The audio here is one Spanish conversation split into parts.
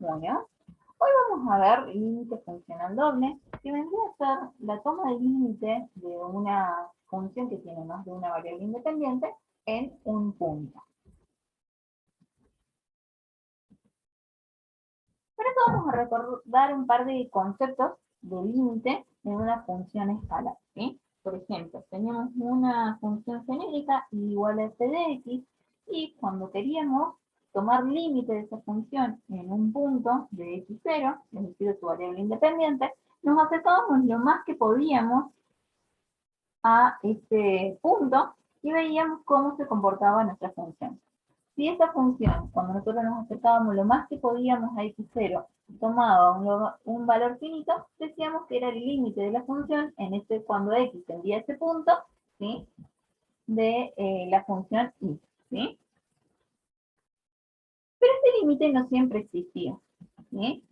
Bueno, hoy vamos a ver límite funcional doble, que vendría a ser la toma de límite de una función que tiene más de una variable independiente en un punto. Por eso vamos a recordar un par de conceptos de límite en una función escalar, ¿sí? Por ejemplo, tenemos una función genérica igual a f de x, y cuando queríamos tomar límite de esa función en un punto de x0, es decir, de su variable independiente, nos acercábamos lo más que podíamos a este punto y veíamos cómo se comportaba nuestra función. Si esa función, cuando nosotros nos acercábamos lo más que podíamos a x0, tomaba un valor finito, decíamos que era el límite de la función en este, cuando x tendía a ese punto, ¿sí? De la función y, ¿sí? Pero este límite no siempre existía, ¿sí?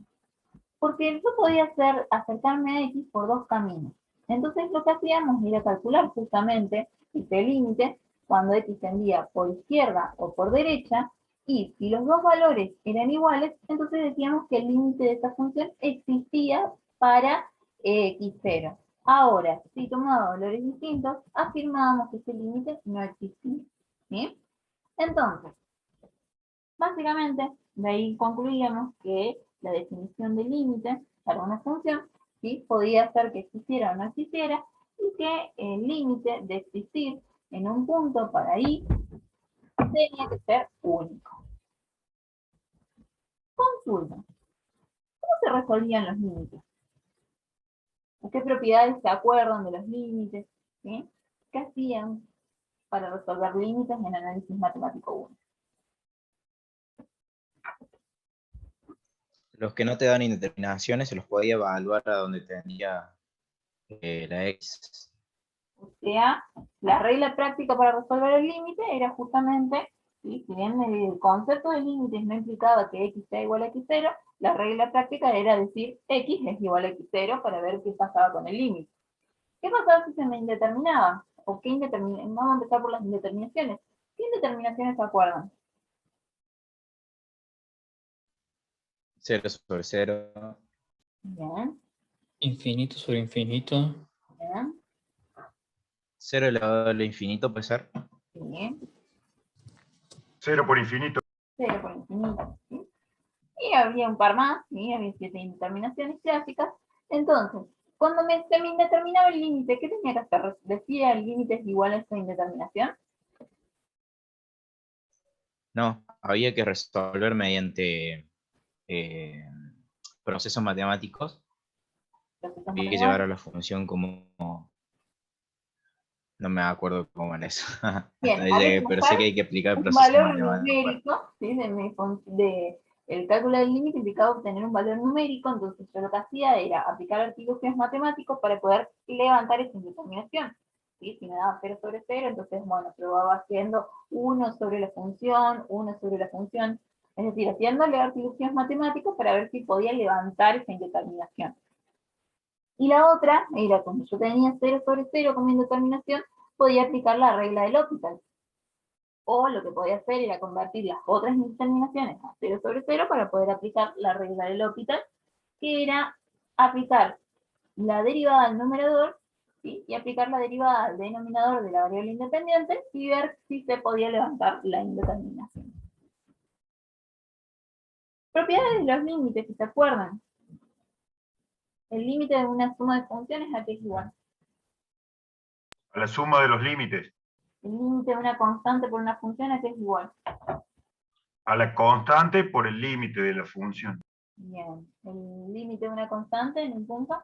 Porque yo podía acercarme a x por dos caminos. Entonces lo que hacíamos era calcular justamente este límite cuando x tendía por izquierda o por derecha, y si los dos valores eran iguales, entonces decíamos que el límite de esta función existía para x0. Ahora, si tomaba valores distintos, afirmábamos que ese límite no existía, ¿sí? Entonces, básicamente, de ahí concluíamos que la definición de límite para una función, ¿sí?, podía ser que existiera o no existiera, y que el límite de existir en un punto para i tenía que ser único. Consulta. ¿Cómo se resolvían los límites? ¿Qué propiedades se acuerdan de los límites? ¿Sí? ¿Qué hacían para resolver límites en análisis matemático 1? Los que no te dan indeterminaciones se los podía evaluar a donde tenía la x. O sea, la regla práctica para resolver el límite era justamente, ¿sí?, si bien el concepto de límites no implicaba que x sea igual a x0, la regla práctica era decir x es igual a x0 para ver qué pasaba con el límite. ¿Qué pasaba si se me indeterminaba? ¿O qué indeterminaciones? Vamos a empezar por las indeterminaciones. ¿Qué indeterminaciones se acuerdan? 0 sobre 0. Bien, Infinito sobre infinito. bien, 0 elevado al infinito puede ser. bien. 0 por infinito. 0 por infinito, ¿sí? Y había un par más, ¿sí? Había 7 indeterminaciones clásicas. Entonces, cuando se me indeterminaba el límite, ¿qué tenía que hacer? ¿Decía el límite es igual a esta indeterminación? No, había que resolver mediante procesos matemáticos. Procesos Había que llevar a matemáticos. la función como... No me acuerdo cómo era eso. Bien, Hasta ahí había que llegué, pero sé buscar que hay que explicar el un proceso valor matemático. numérico, ¿sí? El cálculo del límite implicaba obtener un valor numérico, entonces yo lo que hacía era aplicar artilugios matemáticos para poder levantar esa indeterminación. ¿Sí? Si me daba 0 sobre 0, entonces, bueno, probaba haciendo 1 sobre la función, 1 sobre la función, es decir, haciéndole artilugios matemáticos para ver si podía levantar esa indeterminación. Y la otra era, como yo tenía 0 sobre 0 como indeterminación, podía aplicar la regla del L'Hopital. O lo que podía hacer era convertir las otras indeterminaciones a 0 sobre 0 para poder aplicar la regla del L'Hopital, que era aplicar la derivada al numerador, ¿sí?, y aplicar la derivada al denominador de la variable independiente y ver si se podía levantar la indeterminación. Propiedades de los límites, si se acuerdan. El límite de una suma de funciones, ¿a qué es igual? A la suma de los límites. El límite de una constante por una función, ¿a qué es igual? A la constante por el límite de la función. Bien. El límite de una constante en un punto.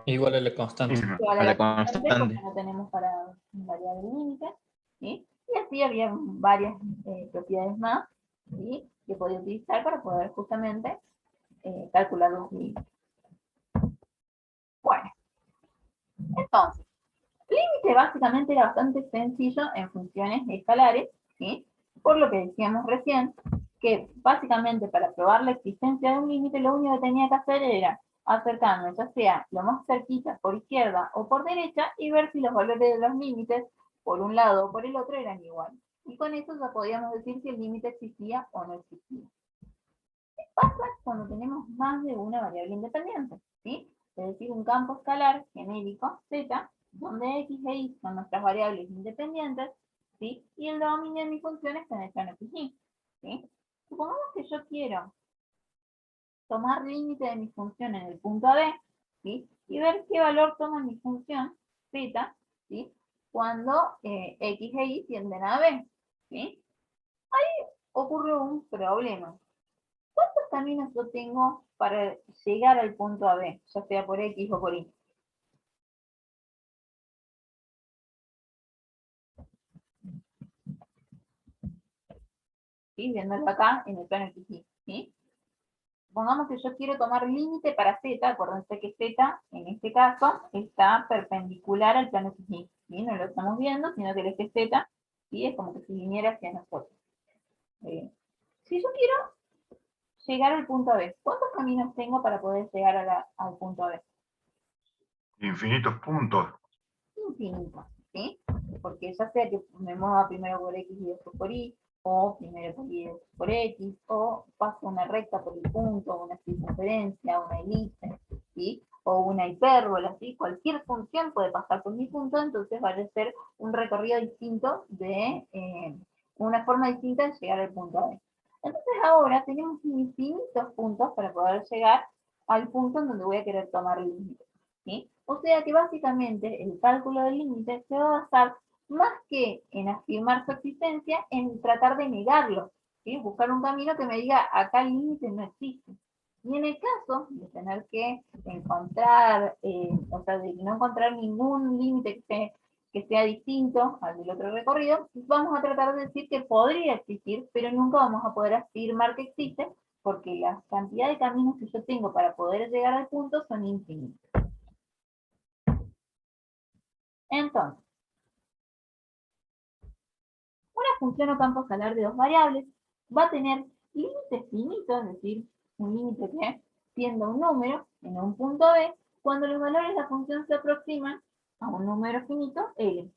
Igual a la constante. Igual A a la la constante, constante. porque no tenemos para variar el límite, ¿sí? Y así había varias propiedades más, ¿sí?, que podía utilizar para poder justamente calcular los límites. Bueno, entonces, el límite básicamente era bastante sencillo en funciones escalares, ¿sí? Por lo que decíamos recién, que básicamente para probar la existencia de un límite, lo único que tenía que hacer era acercarme, ya sea lo más cerquita por izquierda o por derecha, y ver si los valores de los límites, por un lado o por el otro, eran iguales. Y con eso ya podíamos decir si el límite existía o no existía. ¿Qué pasa cuando tenemos más de una variable independiente? ¿Sí? Es decir, un campo escalar genérico, z, donde x e y son nuestras variables independientes, ¿sí? Y el dominio de mi función está en el plano xy, ¿sí? Supongamos que yo quiero tomar límite de mi función en el punto AB, ¿sí? Y ver qué valor toma mi función z, ¿sí? Cuando x e y tienden a B, ¿sí? Ocurre un problema. ¿Cuántos caminos yo tengo para llegar al punto AB, ya sea por X o por Y? ¿Sí? Viéndolo acá en el plano XY, ¿sí? Supongamos que yo quiero tomar límite para Z, acuérdense que Z, en este caso, está perpendicular al plano XY, ¿sí? No lo estamos viendo, sino que el eje Z, ¿sí? Es como que se viniera hacia nosotros. Si yo quiero llegar al punto B, ¿cuántos caminos tengo para poder llegar al punto B? Infinitos puntos. Infinito, ¿sí? Porque ya sea que me mueva primero por X y después por Y, o primero por Y y después por X, o paso una recta por el punto, una circunferencia, una elipse, ¿sí? O una hipérbola, ¿sí? Cualquier función puede pasar por mi punto, entonces va a ser un recorrido distinto de una forma distinta de llegar al punto B. Entonces ahora tenemos infinitos puntos para poder llegar al punto en donde voy a querer tomar el límite, ¿sí? O sea que básicamente el cálculo del límite se va a basar más que en afirmar su existencia, en tratar de negarlo, ¿sí? Buscar un camino que me diga acá el límite no existe. Y en el caso de tener que encontrar, o sea, de no encontrar ningún límite que sea distinto al del otro recorrido, vamos a tratar de decir que podría existir, pero nunca vamos a poder afirmar que existe, porque la cantidad de caminos que yo tengo para poder llegar al punto son infinitos. Entonces, una función o campo escalar de dos variables va a tener límites finitos, es decir, un límite que tiende a un número en un punto B, cuando los valores de la función se aproximan a un número finito L,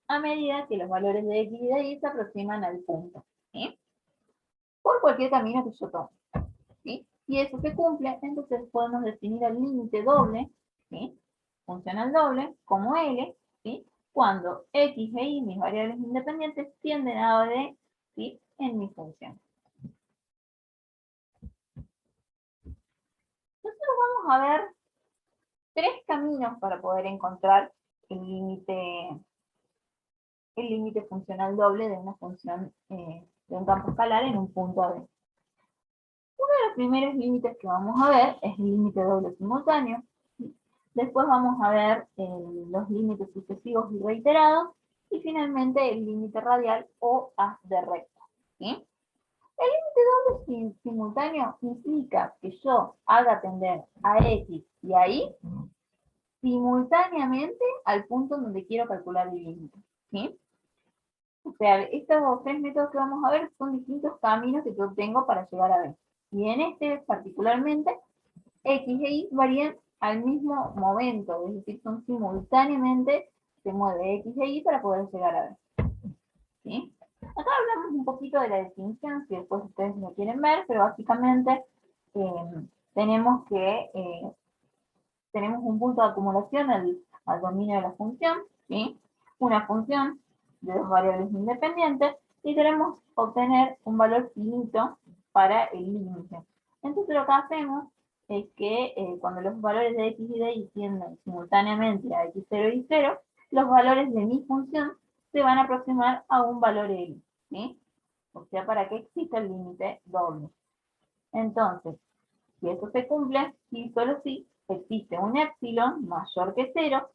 a medida que los valores de X y de Y se aproximan al punto, ¿sí? Por cualquier camino que yo tome, ¿sí? Y eso se cumple, entonces podemos definir el límite doble, ¿sí? Funcional doble, como L, ¿sí? Cuando X e Y, mis variables independientes, tienden a D, ¿sí? En mi función. Nosotros vamos a ver tres caminos para poder encontrar el límite funcional doble de una función de un campo escalar en un punto B. Uno de los primeros límites que vamos a ver es el límite doble simultáneo. Después vamos a ver los límites sucesivos y reiterados. Y finalmente el límite radial o haz de recta, ¿sí? El límite doble simultáneo implica que yo haga tender a X y a Y simultáneamente al punto en donde quiero calcular el límite, ¿sí? O sea, estos tres métodos que vamos a ver son distintos caminos que yo tengo para llegar a B. Y en este particularmente, X e Y varían al mismo momento, es decir, son simultáneamente, se mueve X e Y para poder llegar a B. ¿Sí? Acá hablamos un poquito de la definición, si después ustedes lo quieren ver, pero básicamente tenemos un punto de acumulación al dominio de la función, ¿sí? Una función de dos variables independientes, y queremos obtener un valor finito para el límite. Entonces lo que hacemos es que cuando los valores de X y de Y tienden simultáneamente a X0 y 0, los valores de mi función se van a aproximar a un valor L, ¿sí? O sea, para que exista el límite doble. Entonces, si eso se cumple, y solo si existe un epsilon mayor que 0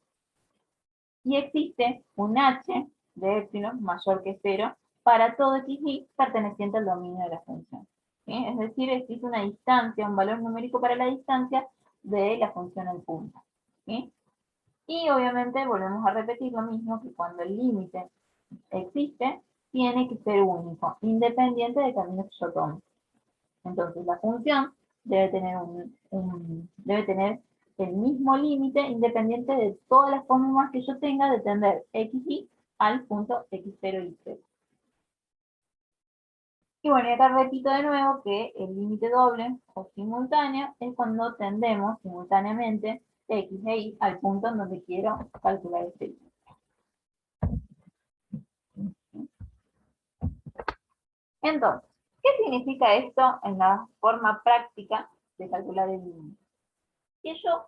y existe un h de epsilon mayor que 0 para todo xy perteneciente al dominio de la función, ¿sí? Es decir, existe una distancia, un valor numérico para la distancia de la función al punto, ¿sí? Y obviamente volvemos a repetir lo mismo, que cuando el límite existe, tiene que ser único, independiente del camino que yo tome. Entonces la función debe tener el mismo límite independiente de todas las formas que yo tenga de tender xy al punto x0 y 0. Y bueno, y acá repito de nuevo que el límite doble o simultáneo es cuando tendemos simultáneamente x e y al punto en donde quiero calcular este límite. Entonces, ¿qué significa esto en la forma práctica de calcular el límite? Que yo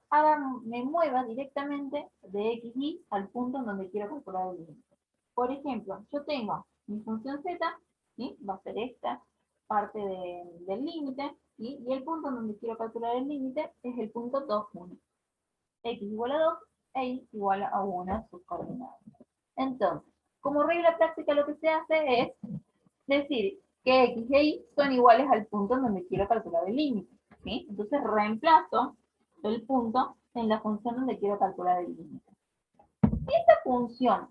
me mueva directamente de x y al punto en donde quiero calcular el límite. Por ejemplo, yo tengo mi función z, ¿sí? Va a ser esta parte del límite, ¿sí? Y el punto en donde quiero calcular el límite es el punto 2, 1. X igual a 2 e y igual a 1 sus coordenadas. Entonces, como regla práctica lo que se hace es decir que x e y son iguales al punto en donde quiero calcular el límite, ¿sí? Entonces reemplazo el punto en la función donde quiero calcular el límite. Si esta función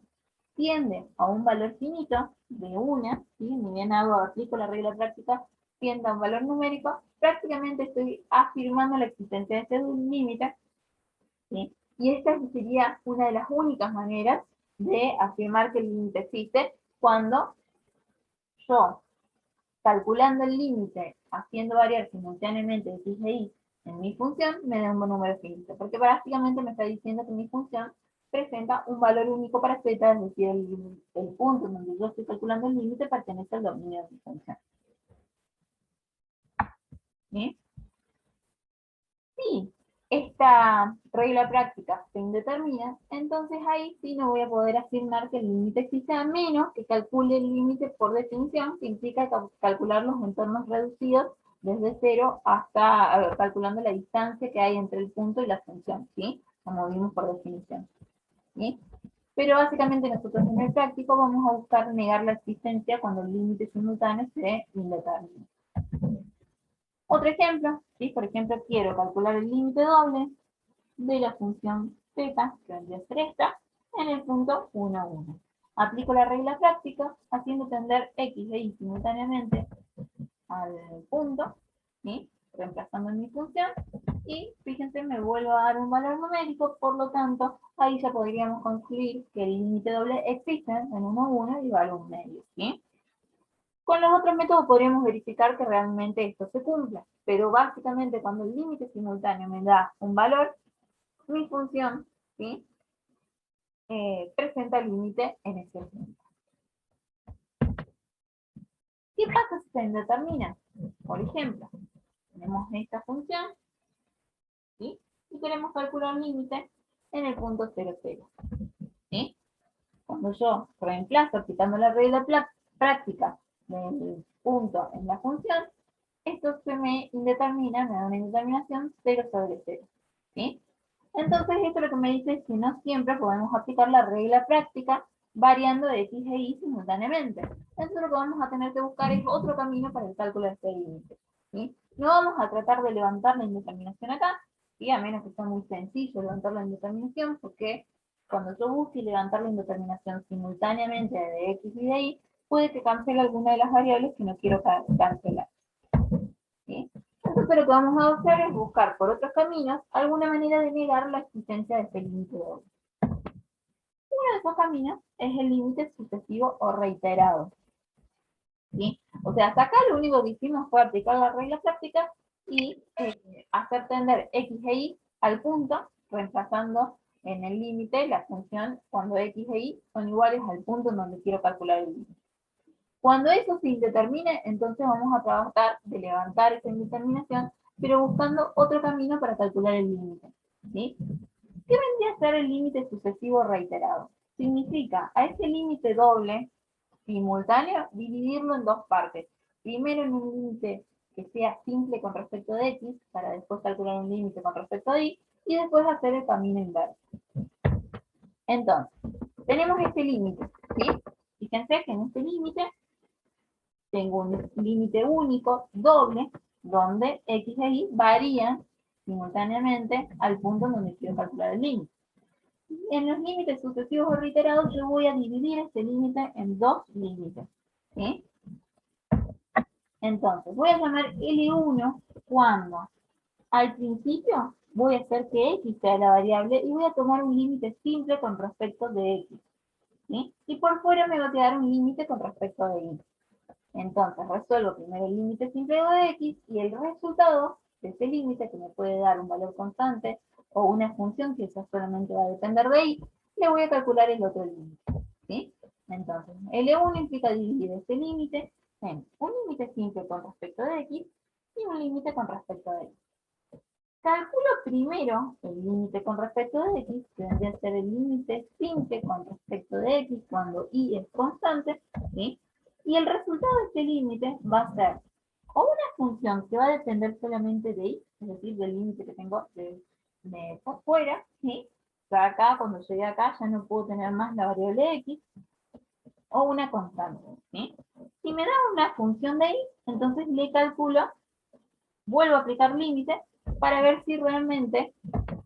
tiende a un valor finito de 1, ¿sí? Ni bien aplico la regla práctica, tiende a un valor numérico, prácticamente estoy afirmando la existencia de este límite, ¿sí? Y esta sería una de las únicas maneras de afirmar que el límite existe cuando yo, calculando el límite, haciendo variar simultáneamente x e y en mi función, me da un número finito, porque prácticamente me está diciendo que mi función presenta un valor único para z, es decir, el punto en donde yo estoy calculando el límite pertenece al dominio de mi función. ¿Sí? Si esta regla práctica se indetermina, entonces ahí sí no voy a poder afirmar que el límite existe a menos que calcule el límite por definición, que implica calcular los entornos reducidos desde 0 hasta calculando la distancia que hay entre el punto y la función, ¿sí? Como vimos por definición, ¿sí? Pero básicamente nosotros en el práctico vamos a buscar negar la existencia cuando el límite simultáneo se indetermina. Otro ejemplo, ¿sí? Por ejemplo, quiero calcular el límite doble de la función z, que vendría a ser esta, en el punto 1, 1. Aplico la regla práctica, haciendo tender x e y simultáneamente al punto, ¿sí? Reemplazando mi función, y fíjense, me vuelvo a dar un valor numérico, por lo tanto, ahí ya podríamos concluir que el límite doble existe en 1, 1 y vale un medio, ¿sí? Con los otros métodos podríamos verificar que realmente esto se cumpla, pero básicamente cuando el límite simultáneo me da un valor, mi función, ¿sí? Presenta el límite en ese punto. ¿Qué pasa si se indetermina? Por ejemplo, tenemos esta función, ¿sí? Y queremos calcular el límite en el punto 0, 0. ¿Sí? Cuando yo reemplazo aplicando la regla práctica del punto en la función, esto se me indetermina, me da una indeterminación 0 sobre 0. ¿Sí? Entonces esto lo que me dice es que no siempre podemos aplicar la regla práctica variando de x e y simultáneamente. Entonces lo que vamos a tener que buscar es otro camino para el cálculo de este límite, ¿sí? No vamos a tratar de levantar la indeterminación acá, ¿sí? A menos que sea muy sencillo levantar la indeterminación, porque cuando yo busque levantar la indeterminación simultáneamente de x y de y, puede que cancele alguna de las variables que no quiero cancelar, ¿sí? Entonces lo que vamos a hacer es buscar por otros caminos alguna manera de negar la existencia de este límite doble. Uno de esos caminos es el límite sucesivo o reiterado, ¿sí? O sea, hasta acá lo único que hicimos fue aplicar la regla práctica y hacer tender x e y al punto, reemplazando en el límite la función cuando x e y son iguales al punto en donde quiero calcular el límite. Cuando eso se indetermine, entonces vamos a tratar de levantar esa indeterminación, pero buscando otro camino para calcular el límite, ¿sí? ¿Qué vendría a ser el límite sucesivo reiterado? Significa a ese límite doble simultáneo dividirlo en dos partes. Primero en un límite que sea simple con respecto de x, para después calcular un límite con respecto a y después hacer el camino inverso. Entonces, tenemos este límite, ¿sí? Fíjense que en este límite tengo un límite único, doble, donde x e y varían simultáneamente al punto en donde quiero calcular el límite. En los límites sucesivos o reiterados, yo voy a dividir este límite en dos límites, ¿sí? Entonces, voy a llamar L1 cuando al principio voy a hacer que x sea la variable y voy a tomar un límite simple con respecto de x, ¿sí? Y por fuera me va a quedar un límite con respecto de y. Entonces resuelvo primero el límite simple de x y el resultado de ese límite, que me puede dar un valor constante o una función que esa solamente va a depender de y, le voy a calcular el otro límite. ¿Sí? Entonces, L1 implica dividir ese límite en un límite simple con respecto de x y un límite con respecto de y. Calculo primero el límite con respecto de x, que vendría a ser el límite simple con respecto de x cuando y es constante, ¿sí? Y el resultado de este límite va a ser o una función que va a depender solamente de y, es decir, del límite que tengo de por fuera, ¿sí? O sea, acá, cuando llegue acá, ya no puedo tener más la variable x, o una constante, ¿sí? Si me da una función de y, entonces le calculo, vuelvo a aplicar límite, para ver si realmente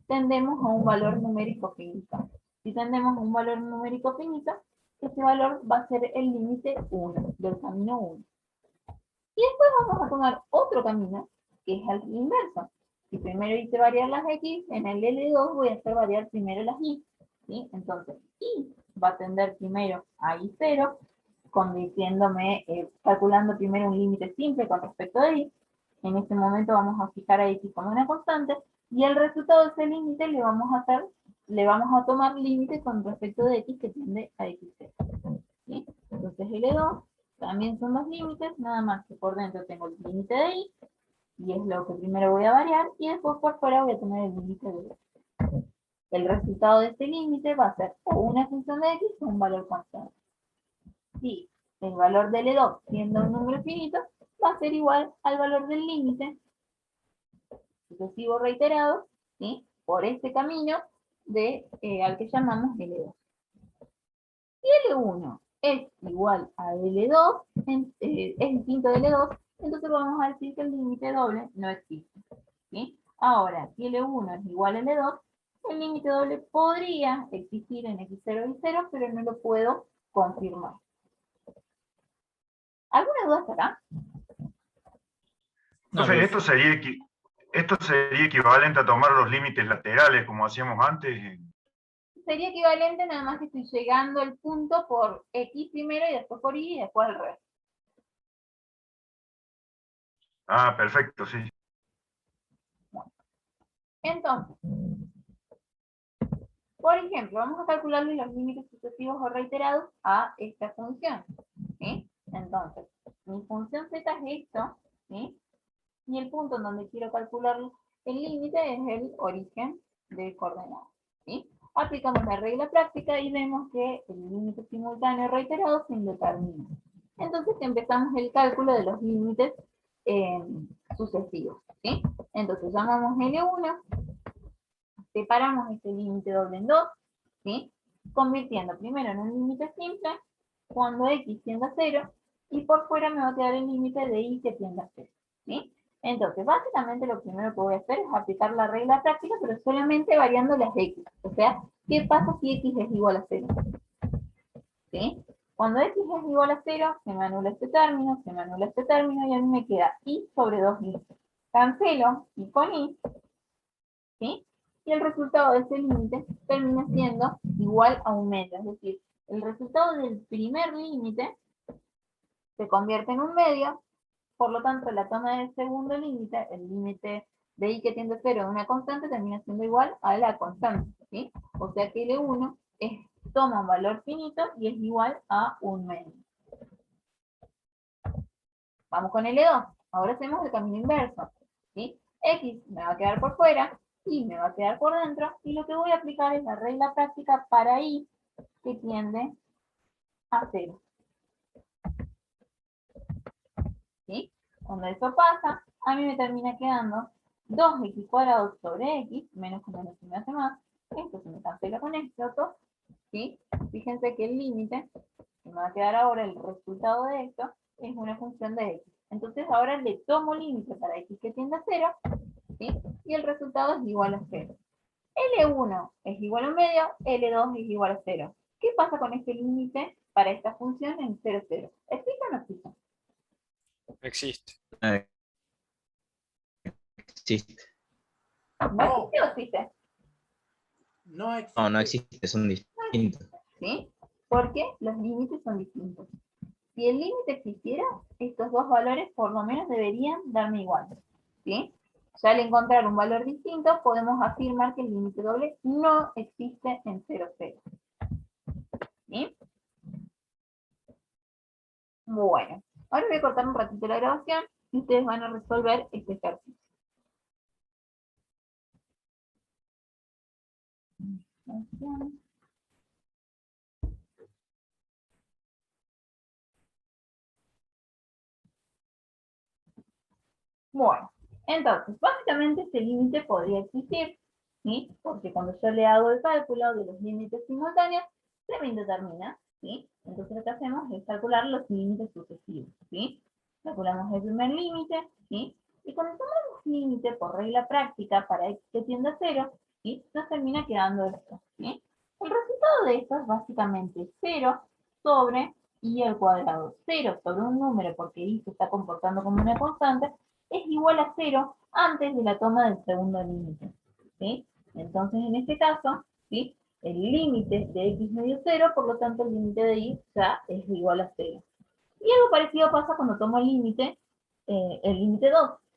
tendemos a un valor numérico finito. Si tendemos a un valor numérico finito, ese valor va a ser el límite 1, del camino 1. Y después vamos a tomar otro camino, que es el inverso. Si primero hice variar las x, en el L2 voy a hacer variar primero las y. ¿Sí? Entonces, y va a tender primero a y0, convirtiéndome, calculando primero un límite simple con respecto a y. En este momento vamos a fijar a x como una constante, y el resultado de ese límite le vamos a tomar límite con respecto de x que tiende a x0. ¿Sí? Entonces L2 también son los límites, nada más que por dentro tengo el límite de y es lo que primero voy a variar, y después por fuera voy a tener el límite de y. El resultado de este límite va a ser o una función de x o un valor constante. Si el valor de L2, siendo un número finito, va a ser igual al valor del límite sucesivo reiterado, ¿sí? Por este camino al que llamamos L2. Si L1 es igual a L2, es distinto de L2, entonces vamos a decir que el límite doble no existe. ¿Sí? Ahora, si L1 es igual a L2, el límite doble podría existir en x0 y 0, pero no lo puedo confirmar. ¿Alguna duda hasta acá? No, Entonces, profe. esto sería equivalente a tomar los límites laterales como hacíamos antes. Sería equivalente, nada más que estoy llegando al punto por x primero y después por y después al resto. Ah, perfecto, sí. Entonces, por ejemplo, vamos a calcularle los límites sucesivos o reiterados a esta función. ¿Sí? Entonces, mi función z es esto, ¿sí? Y el punto en donde quiero calcular el límite es el origen de coordenadas. ¿Sí? Aplicamos la regla práctica y vemos que el límite simultáneo reiterado se indetermina. Entonces empezamos el cálculo de los límites sucesivos. ¿Sí? Entonces llamamos L1, separamos este límite doble en dos, ¿sí? Convirtiendo primero en un límite simple, cuando x tiende a 0, y por fuera me va a quedar el límite de y que tiende a 0. ¿Sí? Entonces, básicamente lo primero que voy a hacer es aplicar la regla práctica, pero solamente variando las x. O sea, ¿qué pasa si x es igual a 0? ¿Sí? Cuando x es igual a 0, se me anula este término, se me anula este término, y a mí me queda y sobre 2y. Cancelo y con y, ¿sí? Y el resultado de ese límite termina siendo igual a un medio, es decir, el resultado del primer límite se convierte en un medio, por lo tanto la toma del segundo límite, el límite de y que tiende a 0 de una constante, termina siendo igual a la constante, ¿sí? O sea que L1 toma un valor finito y es igual a un medio. Vamos con L2, ahora hacemos el camino inverso, ¿sí? X me va a quedar por fuera, y me va a quedar por dentro, y lo que voy a aplicar es la regla práctica para y que tiende a 0. ¿Sí? Cuando eso pasa, a mí me termina quedando 2x cuadrado sobre x, menos con menos se me hace más, esto se me cancela con esto, ¿sí? Fíjense que el límite que me va a quedar ahora, el resultado de esto, es una función de x. Entonces ahora le tomo límite para x que tiende a 0, ¿sí? Y el resultado es igual a 0. L1 es igual a un medio, L2 es igual a 0. ¿Qué pasa con este límite para esta función en 0, 0? ¿Existe o no existe? Existe. Existe. ¿No existe o existe? No existe. No, no existe, son distintos. ¿Sí? Porque los límites son distintos. Si el límite existiera, estos dos valores por lo menos deberían darme igual, ¿sí? Ya al encontrar un valor distinto, podemos afirmar que el límite doble no existe en 0, 0. ¿Sí? Bueno, ahora voy a cortar un ratito la grabación y ustedes van a resolver este ejercicio. Bueno, entonces, básicamente este límite podría existir, ¿sí? Porque cuando yo le hago el cálculo de los límites simultáneos, se me indetermina, ¿sí? Entonces lo que hacemos es calcular los límites sucesivos, ¿sí? Calculamos el primer límite, ¿sí? Y cuando tomamos límite por regla práctica para x que tiende a 0, ¿sí? Nos termina quedando esto, ¿sí? El resultado de esto es básicamente 0 sobre y al cuadrado. 0 sobre un número, porque y se está comportando como una constante, es igual a 0 antes de la toma del segundo límite, ¿sí? Entonces, en este caso, ¿sí? El límite de x medio 0, por lo tanto el límite de y ya es igual a 0. Y algo parecido pasa cuando tomo el límite 2,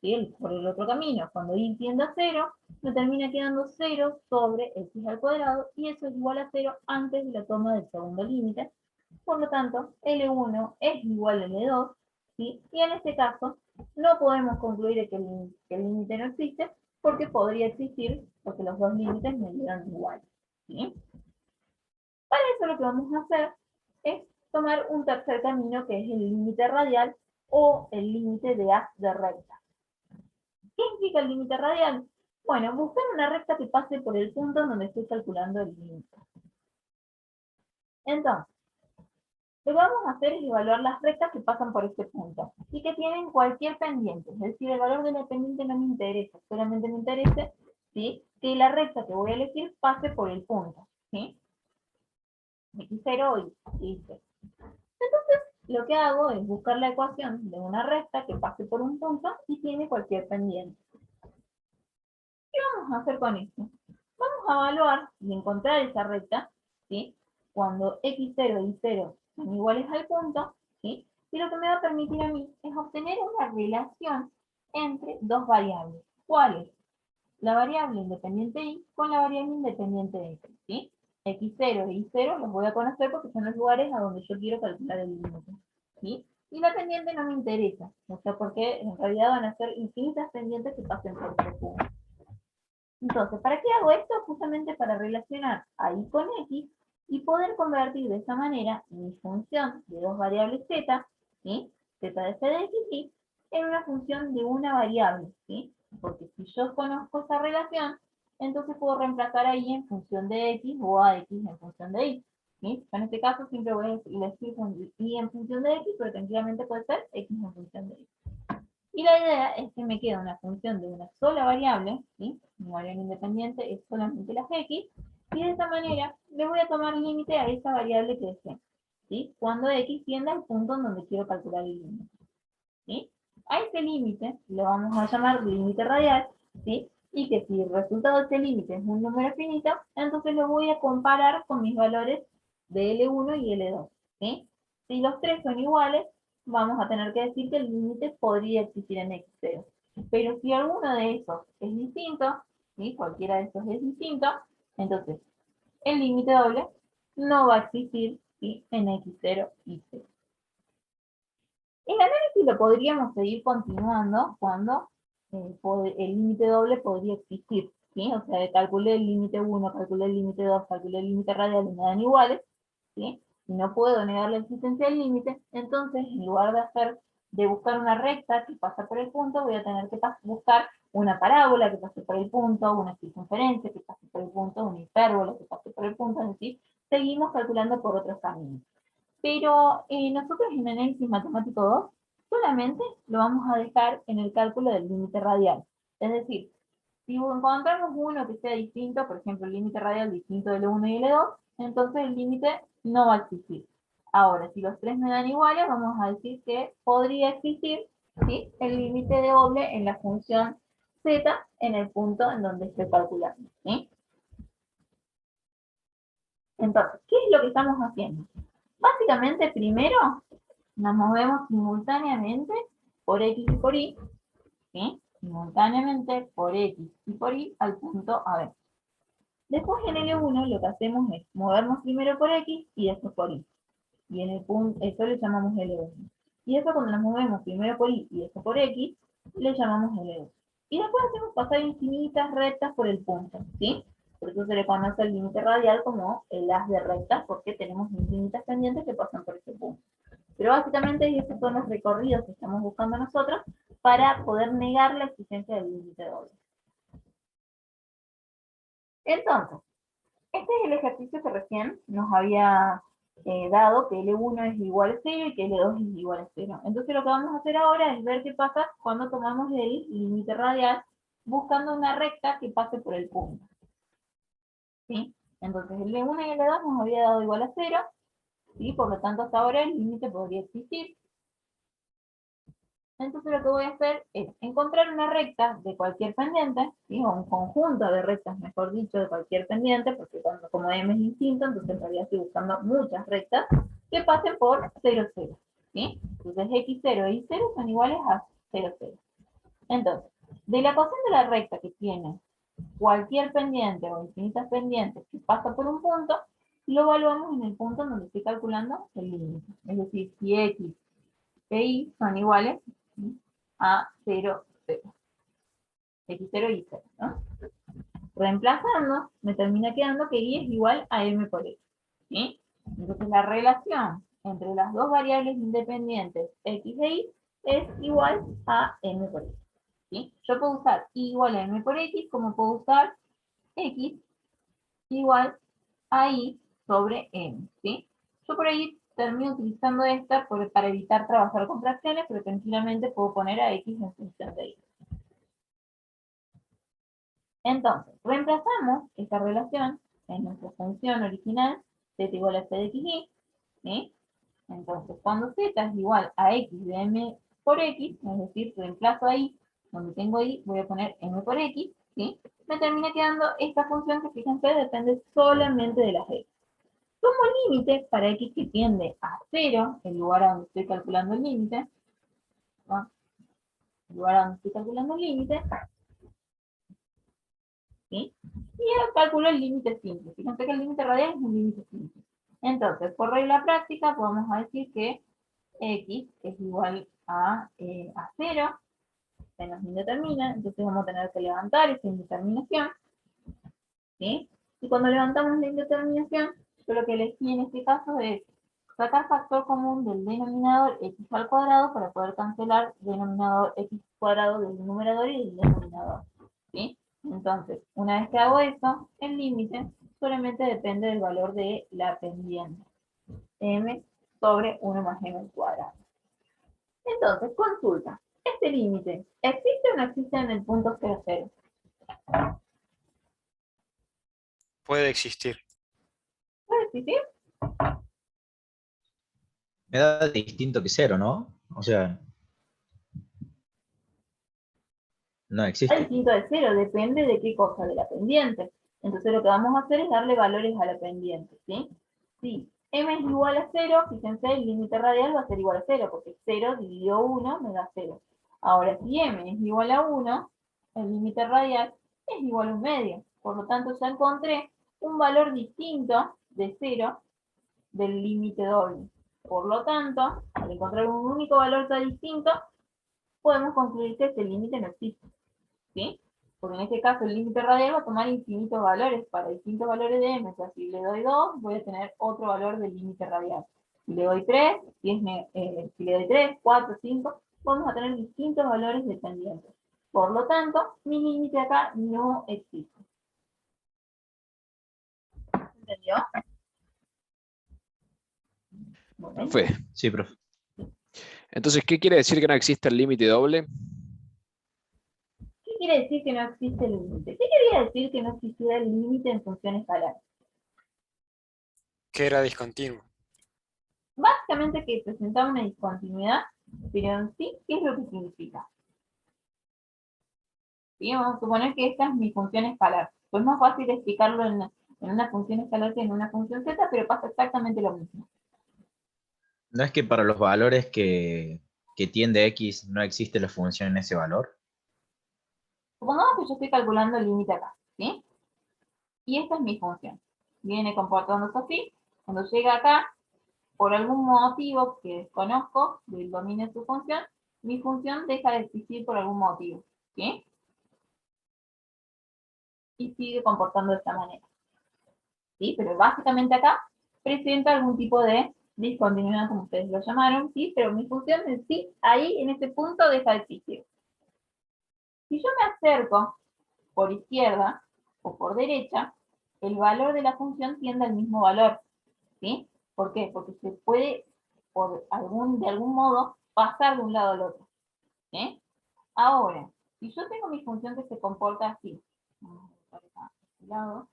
¿sí? Por el otro camino. Cuando y tiende a 0, me termina quedando 0 sobre x al cuadrado, y eso es igual a 0 antes de la toma del segundo límite. Por lo tanto, L1 es igual a L2, ¿sí? Y en este caso, no podemos concluir que el límite no existe, porque podría existir, porque los dos límites me dieran igual, ¿sí? Para eso lo que vamos a hacer es tomar un tercer camino, que es el límite radial o el límite de haz de recta. ¿Qué implica el límite radial? Bueno, buscar una recta que pase por el punto donde estoy calculando el límite. Entonces, lo que vamos a hacer es evaluar las rectas que pasan por este punto y que tienen cualquier pendiente. Es decir, el valor de la pendiente no me interesa, solamente me interesa, ¿sí?, que la recta que voy a elegir pase por el punto, ¿sí? x0 y y0. Entonces, lo que hago es buscar la ecuación de una recta que pase por un punto y tiene cualquier pendiente. ¿Qué vamos a hacer con esto? Vamos a evaluar y encontrar esa recta, ¿sí?, cuando x0 y 0 son iguales al punto, ¿sí? Y lo que me va a permitir a mí es obtener una relación entre dos variables. ¿Cuál es? La variable independiente y con la variable independiente x, ¿sí? x0 y y0 los voy a conocer porque son los lugares a donde yo quiero calcular el límite, ¿sí? Y la pendiente no me interesa, o sea, porque en realidad van a ser infinitas pendientes que pasen por este punto. Entonces, ¿para qué hago esto? Justamente para relacionar a y con x y poder convertir de esa manera mi función de dos variables z, ¿sí?, z de f de x y, en una función de una variable, ¿sí? Porque si yo conozco esa relación, entonces puedo reemplazar a y en función de x o a x en función de y, ¿sí? En este caso siempre voy a elegir y en función de x, pero tranquilamente puede ser x en función de y. Y la idea es que me queda una función de una sola variable, ¿sí? Mi variable independiente es solamente la x, y de esta manera le voy a tomar límite a esa variable que deseo, ¿sí?, cuando x tienda al punto en donde quiero calcular el límite, ¿sí? A ese límite lo vamos a llamar límite radial, ¿sí? Y que si el resultado de este límite es un número finito, entonces lo voy a comparar con mis valores de L1 y L2, ¿sí? Si los tres son iguales, vamos a tener que decir que el límite podría existir en x0. Pero si alguno de esos es distinto, ¿sí?, cualquiera de esos es distinto, entonces el límite doble no va a existir, ¿sí?, en x0 y 0. El análisis lo podríamos seguir continuando cuando el límite doble podría existir, ¿sí? O sea, calculé el límite 1, calculé el límite 2, calculé el límite radial y me dan iguales, ¿sí? Si no puedo negar la existencia del límite, entonces en lugar de buscar una recta que pasa por el punto, voy a tener que buscar una parábola que pase por el punto, una circunferencia que pase por el punto, una hipérbola que pase por el punto, es decir, seguimos calculando por otros caminos. Pero nosotros en análisis matemático 2 solamente lo vamos a dejar en el cálculo del límite radial. Es decir, si encontramos uno que sea distinto, por ejemplo el límite radial distinto de L1 y L2, entonces el límite no va a existir. Ahora, si los tres me dan iguales, vamos a decir que podría existir, ¿sí?, el límite de doble en la función z en el punto en donde estoy calculando, ¿sí? Entonces, ¿qué es lo que estamos haciendo? Básicamente, primero, nos movemos simultáneamente por X y por Y, ¿sí? Simultáneamente por X y por Y al punto A. Después en L1 lo que hacemos es movernos primero por X y después por Y. Y en el punto, eso le llamamos L1. Y después cuando nos movemos primero por Y y después por X, le llamamos L2. Y después hacemos pasar infinitas rectas por el punto, ¿sí? Por eso se le conoce el límite radial como el haz de rectas, porque tenemos infinitas pendientes que pasan por ese punto. Pero básicamente esos son los recorridos que estamos buscando nosotros para poder negar la existencia del límite doble. Entonces, este es el ejercicio que recién nos había dado, que L1 es igual a 0 y que L2 es igual a 0. Entonces lo que vamos a hacer ahora es ver qué pasa cuando tomamos el límite radial buscando una recta que pase por el punto. ¿Sí? Entonces el L1 y el L2 nos había dado igual a 0, ¿sí? Por lo tanto hasta ahora el límite podría existir. Entonces lo que voy a hacer es encontrar una recta de cualquier pendiente, ¿sí? O un conjunto de rectas, mejor dicho, de cualquier pendiente, porque como M es distinto, entonces en realidad estoy buscando muchas rectas que pasen por 0, 0. ¿Sí? Entonces X0 y Y0 son iguales a 0, 0. Entonces, de la ecuación de la recta que tiene cualquier pendiente o infinitas pendientes que pasa por un punto, lo evaluamos en el punto en donde estoy calculando el límite. Es decir, si X e Y son iguales a 0, 0. X0 y 0, ¿no? Reemplazando, me termina quedando que Y es igual a M por X, ¿sí? Entonces la relación entre las dos variables independientes X e Y es igual a M por X, ¿sí? Yo puedo usar Y igual a M por X, como puedo usar X igual a Y sobre M, ¿sí? Yo por ahí termino utilizando esta para evitar trabajar con fracciones, pero tranquilamente puedo poner a X en función de Y. Entonces, reemplazamos esta relación en nuestra función original, z igual a c de xy, ¿sí? Entonces, cuando z es igual a x de m por x, es decir, reemplazo ahí, donde tengo y, voy a poner m por x, ¿sí? Me termina quedando esta función que, fíjense, depende solamente de las x. Como límite para x que tiende a 0, el lugar a donde estoy calculando el límite, ¿no? El lugar a donde estoy calculando el límite, ¿sí? Y yo calculo el límite simple. Fíjense que el límite radial es un límite simple. Entonces, por regla práctica, podemos decir que x es igual a 0, se nos indetermina, entonces vamos a tener que levantar esa indeterminación, ¿sí? Y cuando levantamos la indeterminación, yo lo que elegí en este caso es sacar factor común del denominador x al cuadrado para poder cancelar denominador x cuadrado del numerador y del denominador, ¿sí? Entonces, una vez que hago eso, el límite solamente depende del valor de la pendiente, m sobre 1 más m al cuadrado. Entonces, consulta, ¿este límite existe o no existe en el punto 0, 0? Puede existir. ¿Puede existir? Me da distinto que 0, ¿no? O sea, no Está existe. distinto de 0, depende de qué cosa, de la pendiente. Entonces lo que vamos a hacer es darle valores a la pendiente, ¿sí? Si m es igual a 0, fíjense, el límite radial va a ser igual a 0, porque 0 dividido 1 me da 0. Ahora, si m es igual a 1, el límite radial es igual a 1 medio. Por lo tanto, ya encontré un valor distinto de 0 del límite doble. Por lo tanto, al encontrar un único valor tan distinto, podemos concluir que este límite no existe, ¿sí? Porque en este caso el límite radial va a tomar infinitos valores para distintos valores de m. O sea, si le doy 2, voy a tener otro valor del límite radial. Si le doy 3, si le doy 3, 4, 5, vamos a tener distintos valores dependientes. Por lo tanto, mi límite acá no existe. ¿Entendió? Bueno. Profe, Sí, profe. entonces, ¿qué quiere decir que no existe el límite doble? ¿Qué quiere decir que no existe el límite? ¿Qué quería decir que no existiera el límite en función escalar? Que era discontinuo. Básicamente que presentaba una discontinuidad, pero en sí, ¿qué es lo que significa? ¿Sí? Vamos a suponer que esta es mi función escalar. Pues es más fácil explicarlo en una función escalar que en una función z, pero pasa exactamente lo mismo. ¿No es que para los valores que tiende X no existe la función en ese valor? Supongamos que yo estoy calculando el límite acá, ¿sí? Y esta es mi función. Viene comportándose así. Cuando llega acá, por algún motivo que desconozco del dominio de su función, mi función deja de existir por algún motivo, ¿sí? Y sigue comportando de esta manera, ¿sí? Pero básicamente acá presenta algún tipo de discontinuidad, como ustedes lo llamaron, ¿sí? Pero mi función en sí, ahí en ese punto deja de existir. Si yo me acerco por izquierda o por derecha, el valor de la función tiende al mismo valor, ¿sí? ¿Por qué? Porque se puede, de algún modo, pasar de un lado al otro, ¿sí? Ahora, si yo tengo mi función que se comporta así, vamos a borrar este lado,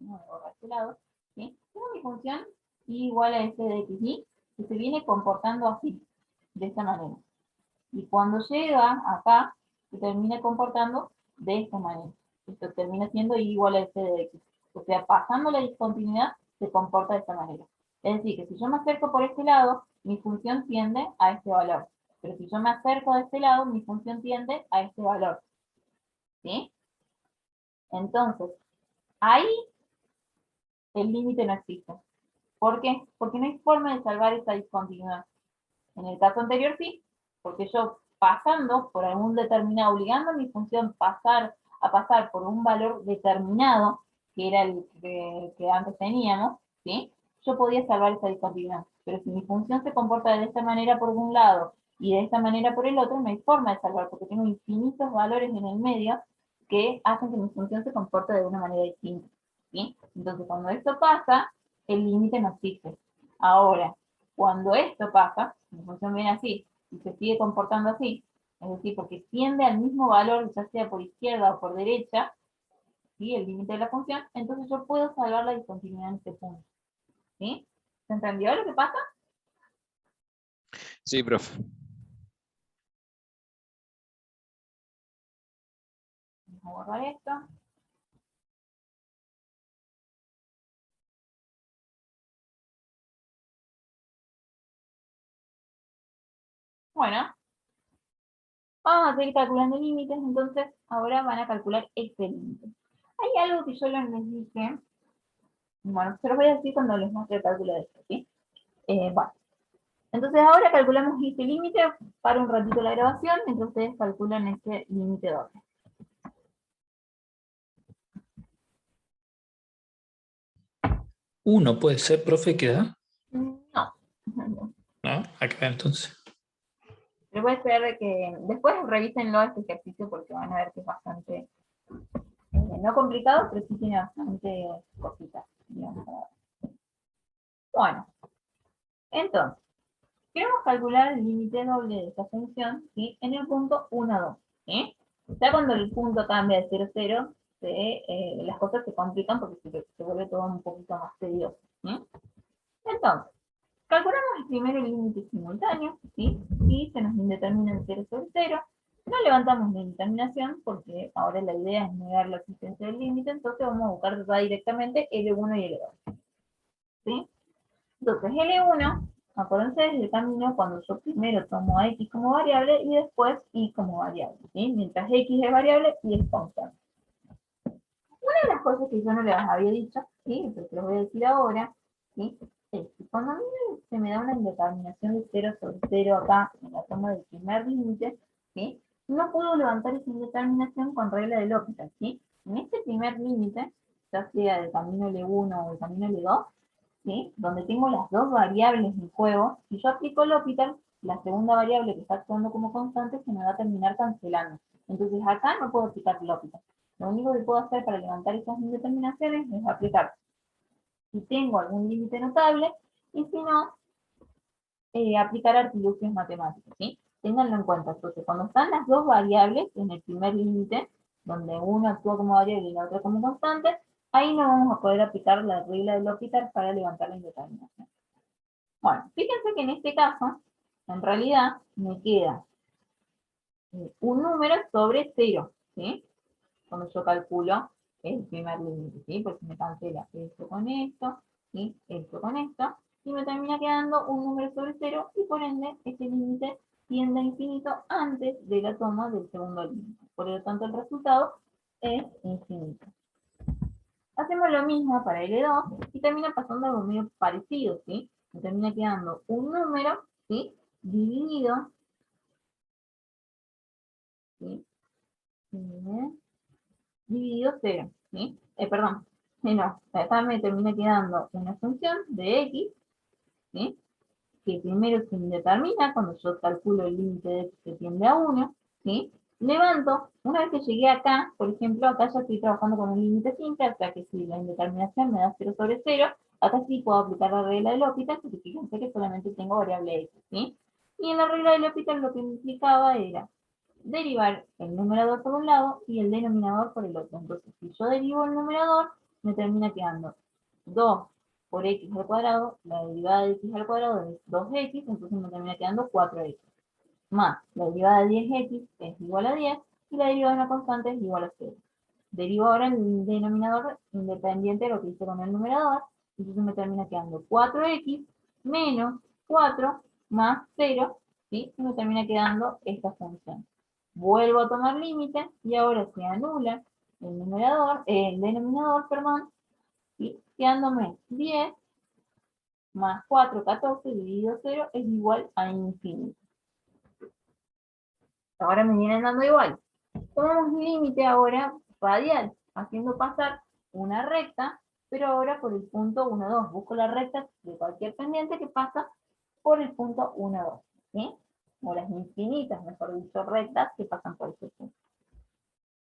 no voy a borrar este lado, ¿sí? Tengo mi función y igual a f de x, y que se viene comportando así, de esta manera. Y cuando llega acá, se termina comportando de esta manera. Esto termina siendo y igual a f de x. O sea, pasando la discontinuidad, se comporta de esta manera. Es decir, que si yo me acerco por este lado, mi función tiende a este valor. Pero si yo me acerco de este lado, mi función tiende a este valor. ¿Sí? Entonces, ahí el límite no existe. ¿Por qué? Porque no hay forma de salvar esta discontinuidad. En el caso anterior sí, porque yo pasando por algún determinado, obligando a mi función a pasar por un valor determinado, que era el que antes teníamos, ¿sí? Yo podía salvar esa discontinuidad. Pero si mi función se comporta de esta manera por un lado y de esta manera por el otro, no hay forma de salvar, porque tengo infinitos valores en el medio que hacen que mi función se comporte de una manera distinta, ¿sí? Entonces, cuando esto pasa, el límite no existe. Ahora, cuando esto pasa, mi función viene así y se sigue comportando así, es decir, porque tiende al mismo valor, ya sea por izquierda o por derecha, ¿sí? El límite de la función, entonces yo puedo salvar la discontinuidad en este punto. ¿Sí? ¿Se entendió lo que pasa? Sí, profe. Vamos a borrar esto. Bueno, vamos a seguir calculando límites, entonces ahora van a calcular este límite. Hay algo que yo les dije, bueno, se los voy a decir cuando les muestre el cálculo de esto, ¿sí? Bueno, entonces ahora calculamos este límite, para un ratito la grabación, mientras ustedes calculan este límite doble. Uno puede ser, profe, que da. No. No, acá entonces. Les voy a esperar de que después revísenlo este ejercicio porque van a ver que es bastante, no complicado, pero sí tiene bastante cositas, digamos. Bueno, entonces, queremos calcular el límite doble de esta función, ¿sí? En el punto 1, 2, ¿sí? Ya cuando el punto cambia de 0, 0, las cosas se complican porque se vuelve todo un poquito más tedioso, ¿sí? Entonces, calculamos primero el límite simultáneo, ¿sí? Y se nos indetermina el 0 sobre 0. No levantamos la indeterminación porque ahora la idea es negar la existencia del límite, entonces vamos a buscar ya directamente L1 y L2. ¿Sí? Entonces L1, acuérdense del camino cuando yo primero tomo a X como variable y después Y como variable, ¿sí? Mientras X es variable, Y es constante. Una de las cosas que yo no les había dicho, ¿sí? Pero que les voy a decir ahora, ¿sí? Es que cuando a mí se me da una indeterminación de 0 sobre 0 acá, en la toma del primer límite, ¿sí? No puedo levantar esa indeterminación con regla de L'Hopital, ¿sí? En este primer límite, ya sea del camino L1 o del camino L2, ¿sí? Donde tengo las dos variables en juego, si yo aplico L'Hopital, la segunda variable que está actuando como constante se me va a terminar cancelando. Entonces acá no puedo aplicar L'Hopital. Lo único que puedo hacer para levantar esas indeterminaciones es aplicar si tengo algún límite notable, y si no, aplicar artilugios matemáticos, ¿sí? Ténganlo en cuenta, entonces cuando están las dos variables en el primer límite, donde uno actúa como variable y la otra como constante, ahí no vamos a poder aplicar la regla de L'Hopital para levantar la indeterminación. Bueno, fíjense que en este caso, en realidad, me queda un número sobre 0, ¿sí? Cuando yo calculo el primer límite, ¿sí? Porque me cancela esto con esto, ¿sí? Esto con esto. y me termina quedando un número sobre 0, y por ende este límite tiende a infinito antes de la toma del segundo límite. Por lo tanto, el resultado es infinito. Hacemos lo mismo para L2 y termina pasando algo medio parecido, ¿sí? Me termina quedando un número, ¿sí? Dividido, ¿sí? Dividido 0, ¿sí? Perdón, no, acá me termina quedando una función de x, ¿sí? Que primero se indetermina cuando yo calculo el límite de x que tiende a 1, ¿sí? Levanto, una vez que llegué acá, por ejemplo, acá ya estoy trabajando con un límite simple, o sea que si la indeterminación me da 0 sobre 0, acá sí puedo aplicar la regla de L'Hopital, porque fíjense que solamente tengo variable x, ¿sí? Y en la regla de L'Hopital lo que implicaba era derivar el numerador por un lado y el denominador por el otro. Entonces, si yo derivo el numerador, me termina quedando 2 por x al cuadrado, la derivada de x al cuadrado es 2x, entonces me termina quedando 4x. Más la derivada de 10x es igual a 10, y la derivada de una constante es igual a 0. Derivo ahora el denominador independiente de lo que hice con el numerador, entonces me termina quedando 4x menos 4 más 0, ¿sí? Y me termina quedando esta función. Vuelvo a tomar límite y ahora se anula el denominador, perdón, ¿sí? Quedándome 10 más 4, 14 dividido 0 es igual a infinito. Ahora me vienen dando igual. Tomamos límite ahora radial, haciendo pasar una recta, pero ahora por el punto 1, 2. Busco la recta de cualquier pendiente que pasa por el punto 1, 2. ¿Sí? O las infinitas, mejor dicho, rectas que pasan por ese punto.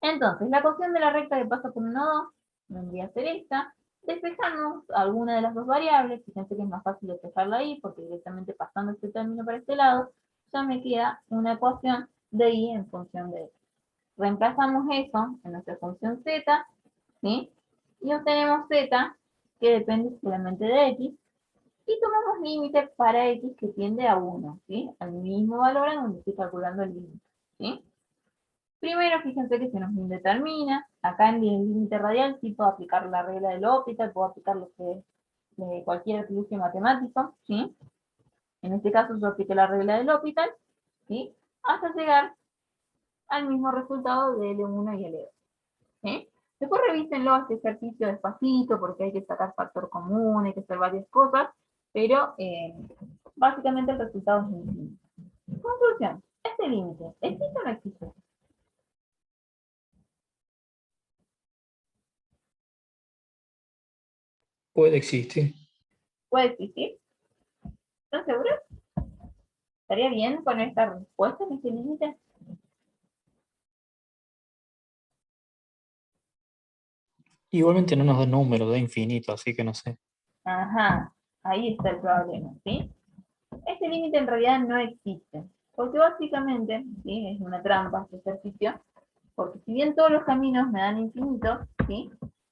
Entonces, la ecuación de la recta que pasa por 1, 2 vendría a ser esta. Despejamos alguna de las dos variables. Fíjense que es más fácil despejarla ahí, porque directamente pasando este término para este lado, ya me queda una ecuación de y en función de x. Reemplazamos eso en nuestra función z, ¿sí? Y obtenemos z, que depende solamente de x, y tomamos límite para x que tiende a 1, ¿sí? Al mismo valor en donde estoy calculando el límite, ¿sí? Primero, fíjense que se nos indetermina. Acá en el límite radial sí puedo aplicar la regla de L'Hopital, puedo aplicar lo que es cualquier artilugio matemático, ¿sí? En este caso yo apliqué la regla de L'Hopital, ¿sí? Hasta llegar al mismo resultado de L1 y L2, ¿sí? Después revísenlo este ejercicio despacito, porque hay que sacar factor común, hay que hacer varias cosas, pero básicamente el resultado es infinito. Conclusión, este límite, ¿existe o no existe? Puede existir. ¿Puede existir? ¿Están seguros? ¿Estaría bien poner esta respuesta en este límite? Igualmente no nos da número, da infinito, así que no sé. Ajá, ahí está el problema, ¿sí? Este límite en realidad no existe, porque básicamente, ¿sí? Es una trampa este ejercicio, porque si bien todos los caminos me dan infinito, ¿sí?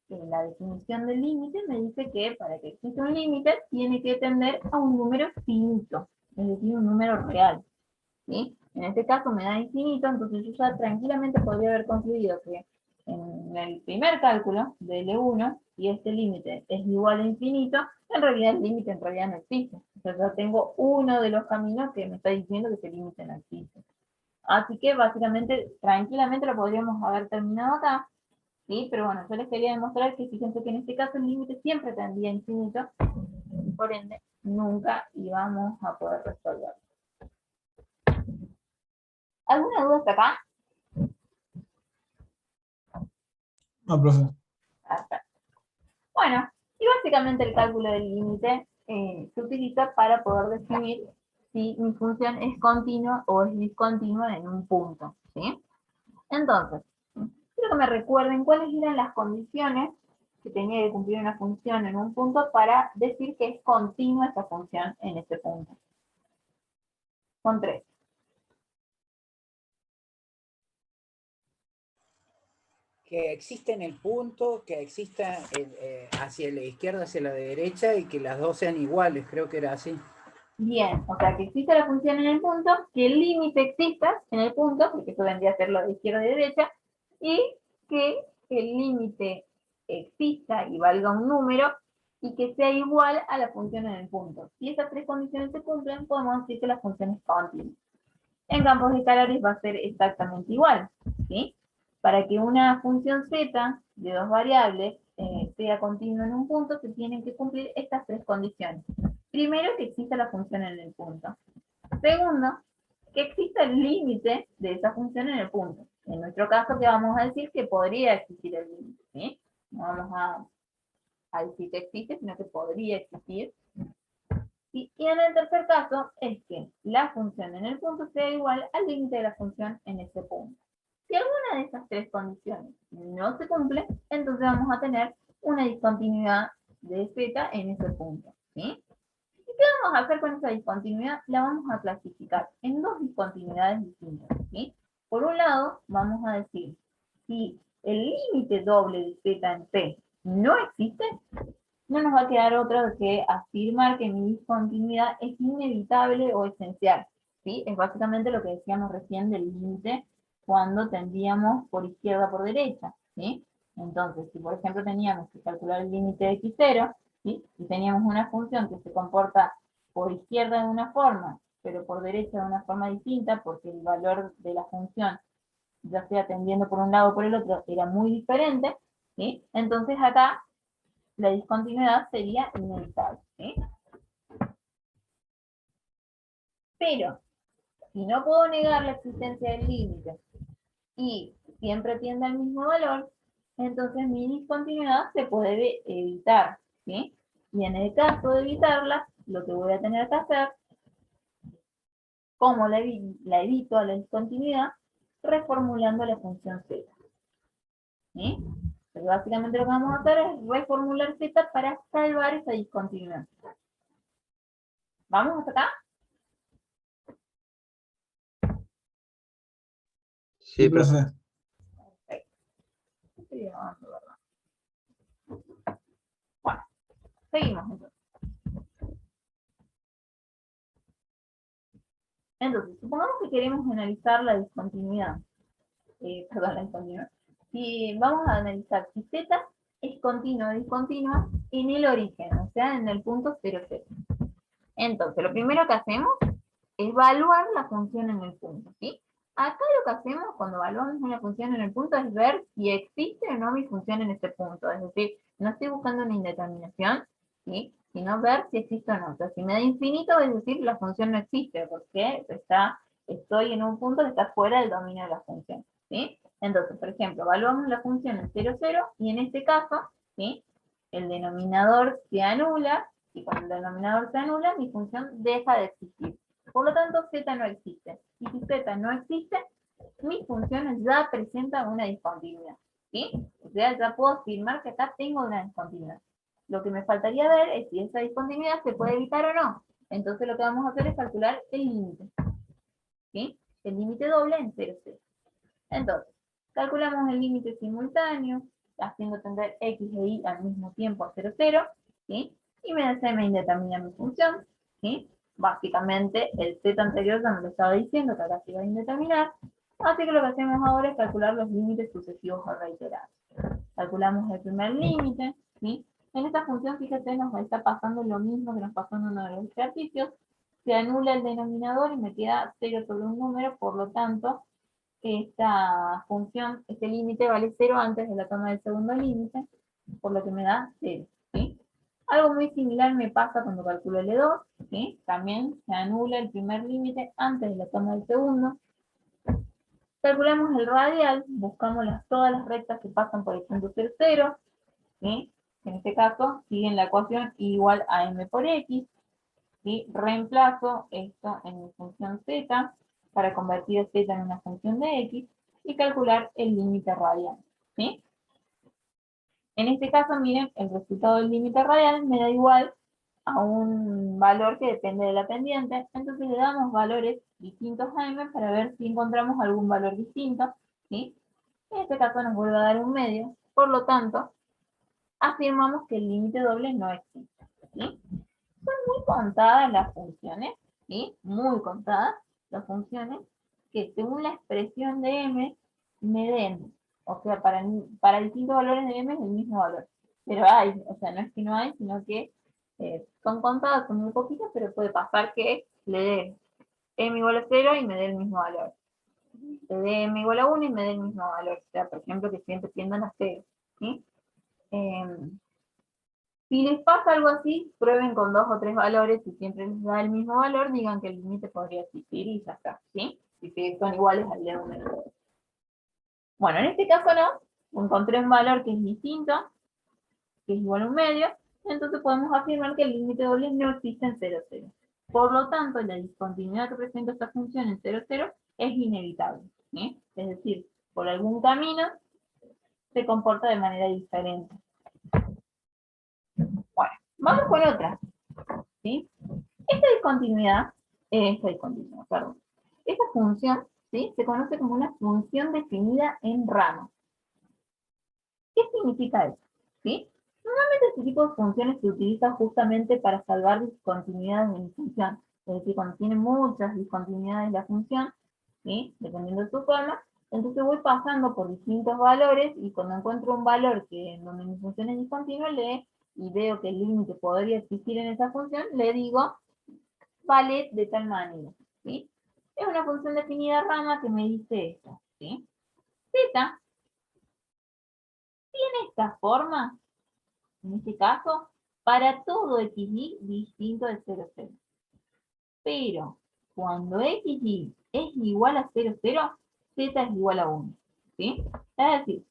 La definición del límite me dice que para que exista un límite tiene que tender a un número finito, es decir, un número real, ¿sí? En este caso me da infinito, entonces yo ya tranquilamente podría haber concluido que en el primer cálculo de L1, si este límite es igual a infinito, en realidad el límite en realidad no existe. Entonces ya tengo uno de los caminos que me está diciendo que ese límite no existe. Así que básicamente, tranquilamente lo podríamos haber terminado acá, ¿sí? Pero bueno, yo les quería demostrar que fíjense que en este caso el límite siempre tendría a infinito, y por ende nunca íbamos a poder resolverlo. ¿Alguna duda hasta acá? No, profe. Perfecto. Bueno, y básicamente el cálculo del límite se utiliza para poder definir si mi función es continua o es discontinua en un punto, ¿sí? Entonces, quiero que me recuerden cuáles eran las condiciones que tenía que cumplir una función en un punto para decir que es continua esa función en ese punto. Son 3. Que exista en el punto, que exista hacia la izquierda, hacia la derecha y que las dos sean iguales, creo que era así. Bien, o sea, que exista la función en el punto, que el límite exista en el punto, porque eso vendría a ser lo de izquierda y derecha, y que el límite exista y valga un número y que sea igual a la función en el punto. Si esas tres condiciones se cumplen, podemos decir que la función es continua. En campos escalares va a ser exactamente igual, ¿sí? Para que una función z de dos variables sea continua en un punto, se tienen que cumplir estas tres condiciones. Primero, que exista la función en el punto. Segundo, que exista el límite de esa función en el punto. En nuestro caso, que vamos a decir que podría existir el límite, ¿sí? No vamos a decir que existe, sino que podría existir. Y en el tercer caso es que la función en el punto sea igual al límite de la función en ese punto. Si alguna de esas tres condiciones no se cumple, entonces vamos a tener una discontinuidad de z en ese punto, ¿sí? ¿Y qué vamos a hacer con esa discontinuidad? La vamos a clasificar en dos discontinuidades distintas, ¿sí? Por un lado, vamos a decir, si el límite doble de z en p no existe, no nos va a quedar otra que afirmar que mi discontinuidad es inevitable o esencial, ¿sí? Es básicamente lo que decíamos recién del límite cuando tendríamos por izquierda por derecha, ¿sí? Entonces, si por ejemplo teníamos que calcular el límite de x0, ¿sí? Y teníamos una función que se comporta por izquierda de una forma, pero por derecha de una forma distinta, porque el valor de la función, ya sea tendiendo por un lado o por el otro, era muy diferente, ¿sí? Entonces acá la discontinuidad sería inevitable, ¿sí? Pero, si no puedo negar la existencia del límite y siempre tiende al mismo valor, entonces mi discontinuidad se puede evitar, ¿sí? Y en el caso de evitarla, lo que voy a tener que hacer, ¿cómo la evito a la discontinuidad? Reformulando la función z, ¿sí? Pero básicamente lo que vamos a hacer es reformular z para salvar esa discontinuidad. ¿Vamos hasta acá? Sí, profe. Perfecto. Estoy grabando, ¿verdad? Bueno, seguimos entonces. Entonces, supongamos que queremos analizar la discontinuidad. Perdón, la discontinuidad. Si vamos a analizar si z es continua o discontinua en el origen, o sea, en el punto 0, 0. Entonces, lo primero que hacemos es evaluar la función en el punto, ¿sí? Acá lo que hacemos cuando evaluamos una función en el punto es ver si existe o no mi función en ese punto. Es decir, no estoy buscando una indeterminación, ¿sí? Sino ver si existe o no. Entonces, si me da infinito, es decir, la función no existe, porque estoy en un punto que está fuera del dominio de la función, ¿sí? Entonces, por ejemplo, evaluamos la función en 0, 0, y en este caso, ¿sí? El denominador se anula, y cuando el denominador se anula, mi función deja de existir. Por lo tanto, z no existe. Y si z no existe, mi función ya presenta una discontinuidad, ¿sí? O sea, ya puedo afirmar que acá tengo una discontinuidad. Lo que me faltaría ver es si esa discontinuidad se puede evitar o no. Entonces lo que vamos a hacer es calcular el límite, ¿sí? El límite doble en 0, 0. Entonces, calculamos el límite simultáneo, haciendo tender x e y al mismo tiempo a 0, 0, ¿sí? Y se me indetermina mi función, ¿sí? Básicamente, el z anterior ya me lo estaba diciendo, que acá se iba a indeterminar, así que lo que hacemos ahora es calcular los límites sucesivos o reiterados. Calculamos el primer límite, ¿sí? En esta función, fíjate, nos está pasando lo mismo que nos pasó en uno de los ejercicios, se anula el denominador y me queda 0 sobre un número, por lo tanto, esta función, este límite vale 0 antes de la toma del segundo límite, por lo que me da 0, ¿sí? Algo muy similar me pasa cuando calculo el E2, ¿sí? También se anula el primer límite antes de la toma del segundo. Calculamos el radial, buscamos todas las rectas que pasan por el punto 0, 0, ¿sí? En este caso, siguen la ecuación igual a m por x, ¿sí? Reemplazo esto en mi función z, para convertir a z en una función de x, y calcular el límite radial, ¿sí? En este caso, miren, el resultado del límite radial me da igual a un valor que depende de la pendiente, entonces le damos valores distintos a m para ver si encontramos algún valor distinto, ¿sí? En este caso nos vuelve a dar un medio, por lo tanto, afirmamos que el límite doble no existe, ¿sí? Son muy contadas las funciones, ¿sí? Muy contadas las funciones que según la expresión de m me den, o sea, para distintos valores de m es el mismo valor. pero hay, o sea, no es que no hay, sino que son contadas, son muy poquitas, pero puede pasar que le dé m igual a 0 y me dé el mismo valor. Le dé m igual a 1 y me dé el mismo valor. O sea, por ejemplo, que siempre tiendan a 0. ¿Sí? Si les pasa algo así, prueben con 2 o 3 valores, si siempre les da el mismo valor, digan que el límite podría existir y ya está, ¿sí? Si son iguales al de 1 y 2. Bueno, en este caso no, encontré un valor que es distinto, que es igual a un medio, entonces podemos afirmar que el límite doble no existe en 0, 0. Por lo tanto, la discontinuidad que presenta esta función en 0, 0 es inevitable, ¿sí? Es decir, por algún camino se comporta de manera diferente. Bueno, vamos con otra, ¿sí? Esta discontinuidad, perdón, esta función, ¿sí? Se conoce como una función definida en ramas. ¿Qué significa eso? ¿Sí? Normalmente este tipo de funciones se utiliza justamente para salvar discontinuidades en función. Es decir, cuando tiene muchas discontinuidades la función, ¿sí? Dependiendo de su forma, entonces voy pasando por distintos valores y cuando encuentro un valor que en donde mi función es discontinua, y veo que el límite podría existir en esa función, le digo, vale de tal manera, ¿sí? Es una función definida rama que me dice esto, ¿sí? Z tiene esta forma, en este caso, para todo xy distinto de 0, 0. Pero cuando xy es igual a 0, 0, z es igual a 1, ¿sí? Es decir,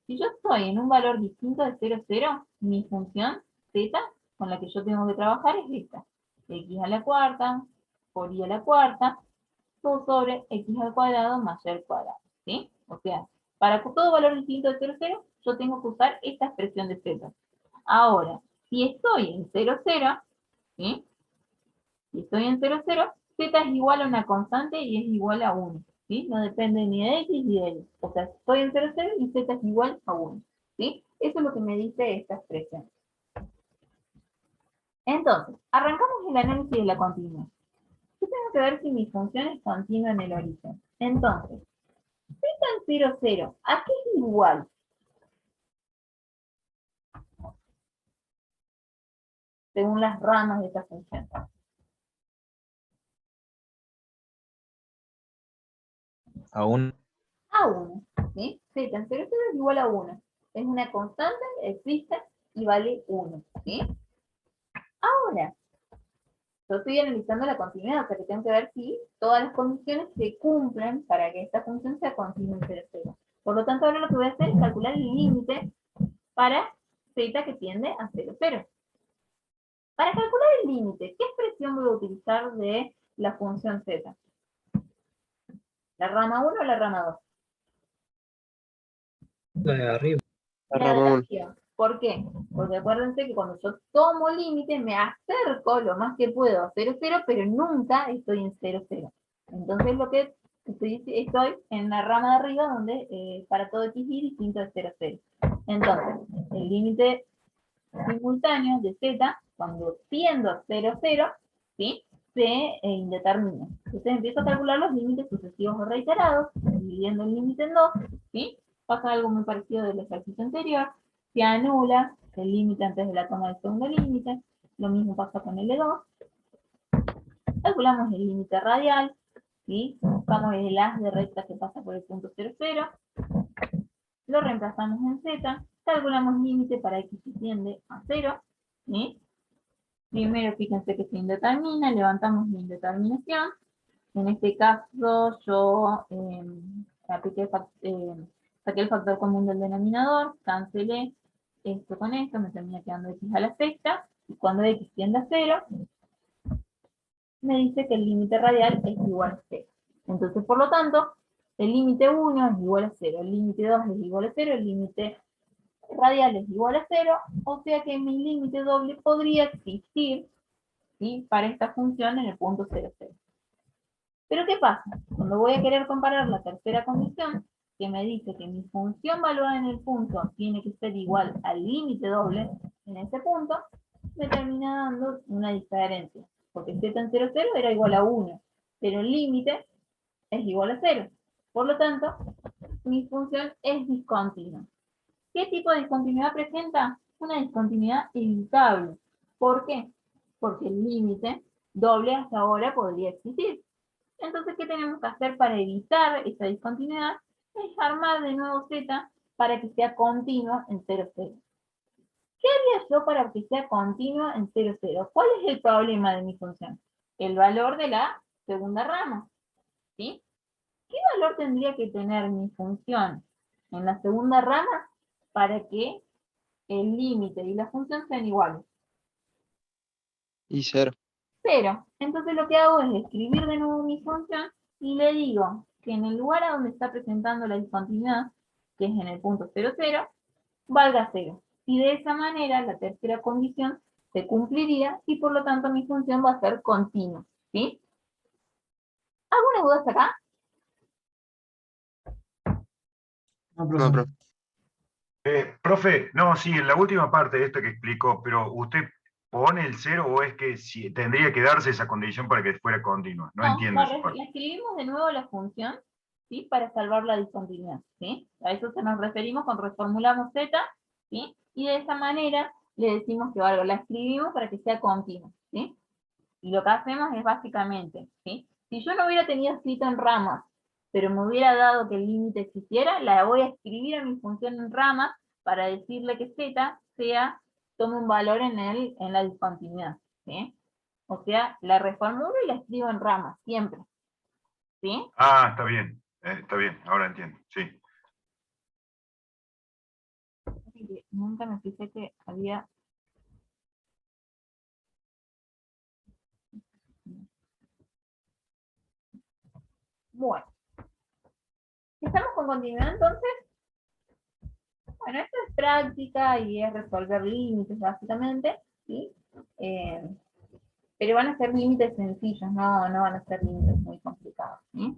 si yo estoy en un valor distinto de 0, 0, mi función z con la que yo tengo que trabajar es esta. X a la cuarta por y a la cuarta, todo sobre x al cuadrado más y al cuadrado, ¿sí? O sea, para todo valor distinto de 0, 0, yo tengo que usar esta expresión de z. Ahora, si estoy en 0, 0, ¿sí? Si estoy en 0, 0, z es igual a una constante y es igual a 1, ¿sí? No depende ni de x ni de y. O sea, estoy en 0, 0 y z es igual a 1, ¿sí? Eso es lo que me dice esta expresión. Entonces, arrancamos el análisis de la continuidad. Yo tengo que ver si mi función es continua en el origen. Entonces, z en 0, 0, ¿a qué es igual? Según las ramas de esta función. Aún A 1, ¿sí? Z en 0, 0 es igual a 1. Es una constante, existe y vale 1, ¿sí? Ahora, yo estoy analizando la continuidad, o sea que tengo que ver si todas las condiciones se cumplen para que esta función sea continua en 0, 0. Por lo tanto, ahora lo que voy a hacer es calcular el límite para z que tiende a 0, 0. Para calcular el límite, ¿qué expresión voy a utilizar de la función z? ¿La rama 1 o la rama 2? La de arriba. La La rama de 1. arriba. ¿Por qué? Porque acuérdense que cuando yo tomo límite me acerco lo más que puedo a 0, 0, pero nunca estoy en 0, 0. Entonces lo que estoy en la rama de arriba donde para todo xy distinto de 0, 0. Entonces, el límite simultáneo de z, cuando tiendo a 0, 0, ¿sí? Se indetermina. Entonces empiezo a calcular los límites sucesivos o reiterados, dividiendo el límite en 2, ¿sí? Pasa algo muy parecido del ejercicio anterior, se anula el límite antes de la toma del segundo límite, lo mismo pasa con el de 2. Calculamos el límite radial, ¿sí? Buscamos el haz de recta que pasa por el punto 0, 0, lo reemplazamos en z, calculamos límite para x que tiende a 0, ¿sí? Primero fíjense que se indetermina, levantamos la indeterminación. En este caso yo saqué el factor común del denominador, cancelé esto con esto, me termina quedando x a la sexta, y cuando x tiende a 0, me dice que el límite radial es igual a 0. Entonces, por lo tanto, el límite 1 es igual a 0, el límite 2 es igual a 0, el límite radial es igual a 0, o sea que mi límite doble podría existir, ¿sí? Para esta función en el punto 0, 0. Pero ¿qué pasa? Cuando voy a querer comparar la tercera condición, que me dice que mi función valuada en el punto tiene que ser igual al límite doble en ese punto, me termina dando una diferencia. Porque z en 0, 0 era igual a 1, pero el límite es igual a 0. Por lo tanto, mi función es discontinua. ¿Qué tipo de discontinuidad presenta? una discontinuidad evitable. ¿Por qué? Porque el límite doble hasta ahora podría existir. Entonces, ¿qué tenemos que hacer para evitar esa discontinuidad? Es armar de nuevo z para que sea continua en 0, 0. ¿Qué haría yo para que sea continua en 0, 0? ¿Cuál es el problema de mi función? El valor de la segunda rama. ¿Sí? ¿Qué valor tendría que tener mi función en la segunda rama para que el límite y la función sean iguales? Y 0. 0. Entonces lo que hago es escribir de nuevo mi función y le digo que en el lugar a donde está presentando la discontinuidad, que es en el punto 0, 0, valga 0. Y de esa manera la tercera condición se cumpliría y por lo tanto mi función va a ser continua. ¿Sí? ¿Alguna duda hasta acá? No, No, profe. profe. Profe, no, sí, en la última parte de esto que explicó, pero ¿usted pone el 0 o es que tendría que darse esa condición para que fuera continua? No entiendo esa parte. La escribimos de nuevo la función, ¿sí? Para salvar la discontinuidad, ¿sí? A eso se nos referimos cuando reformulamos z, ¿sí? Y de esa manera le decimos que valga, la escribimos para que sea continua, ¿sí? Y lo que hacemos es básicamente, ¿sí? Si yo no hubiera tenido cita en ramas, pero me hubiera dado que el límite existiera, la voy a escribir a mi función en ramas para decirle que z tome un valor en la discontinuidad, ¿sí? O sea, la reformulo y la escribo en ramas, siempre. ¿Sí? Ah, está bien, ahora entiendo, sí. Nunca me fijé que había... Bueno. ¿Estamos con continuidad entonces? Bueno, esto es práctica y es resolver límites, básicamente, ¿sí? Pero van a ser límites sencillos, no van a ser límites muy complicados, ¿sí?